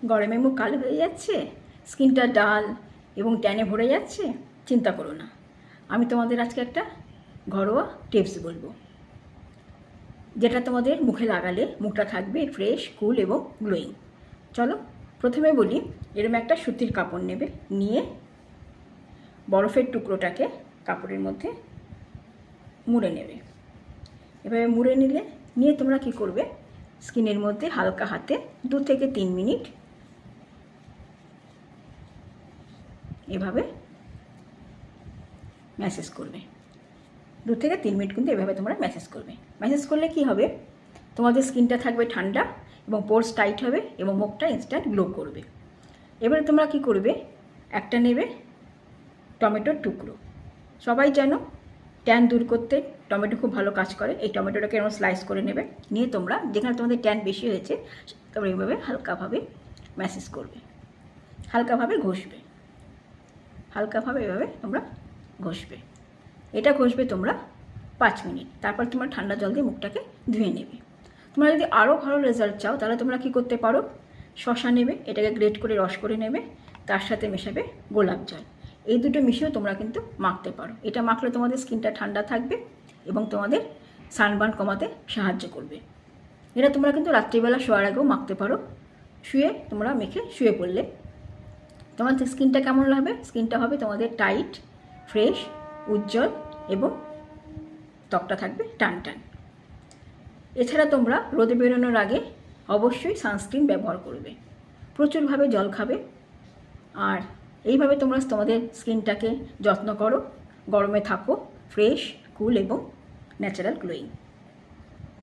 গরমে মুখ কালো হয়ে যাচ্ছে, স্কিনটা ডাল এবং ট্যানে ভরে যাচ্ছে, চিন্তা করো না। আমি তোমাদের আজকে একটা ঘরোয়া টিপস বলবো, যেটা তোমাদের মুখে লাগালে মুখটা থাকবে ফ্রেশ, কুল এবং গ্লোয়িং। চলো প্রথমে বলি, এরকম একটা সুতির কাপড় নেবে, নিয়ে বরফের টুকরোটাকে কাপড়ের মধ্যে মুড়ে নেবে। এভাবে মুড়ে নিয়ে তোমরা কি করবে, স্কিনের মধ্যে হালকা হাতে 2 থেকে 3 মিনিট এভাবে ম্যাসেজ করবে। 2 থেকে 3 মিনিট কিন্তু এভাবে তোমরা ম্যাসেজ করবে। ম্যাসেজ করলে কি হবে, তোমাদের স্কিনটা থাকবে ঠান্ডা এবং পোরস টাইট হবে এবং মুখটা ইনস্ট্যান্ট গ্লো করবে। এবারে তোমরা কি করবে, একটা নেবে টমেটোর টুকরো। সবাই জানো ট্যান দূর করতে টমেটো খুব ভালো কাজ করে। এই টমেটোটাকে এরকম স্লাইস করে নেবে, নিয়ে তোমরা যেখানে তোমাদের ট্যান বেশি হয়েছে তোমরা এইভাবে হালকাভাবে ম্যাসেজ করবে, হালকাভাবে ঘষবে, হালকাভাবে এভাবে তোমরা ঘষবে। এটা ঘষবে তোমরা 5 মিনিট। তারপর তোমরা ঠান্ডা জল দিয়ে মুখটাকে ধুয়ে নেবে। তোমরা যদি আরও ভালো রেজাল্ট চাও তাহলে তোমরা কী করতে পারো, শসা নেবে, এটাকে গ্রেট করে রস করে নেবে, তার সাথে মেশাবে গোলাপ জল। এই দুটো মিশিয়েও তোমরা কিন্তু মাখতে পারো। এটা মাখলে তোমাদের স্কিনটা ঠান্ডা থাকবে এবং তোমাদের সানবার্ন কমাতে সাহায্য করবে। এটা তোমরা কিন্তু রাত্রিবেলা শোয়ার আগেও মাখতে পারো। তোমরা মেখে শুয়ে পড়লে তোমাদের স্কিনটা কেমন হবে, স্কিনটা হবে তোমাদের টাইট, ফ্রেশ, উজ্জ্বল এবং ত্বকটা থাকবে টান টান। এছাড়া তোমরা রোদে বেরোনোর আগে অবশ্যই সানস্ক্রিন ব্যবহার করবে, প্রচুরভাবে জল খাবে, আর এইভাবে তোমরা তোমাদের স্কিনটাকে যত্ন করো। গরমে থাকো ফ্রেশ, কুল এবং ন্যাচারাল গ্লোয়িং।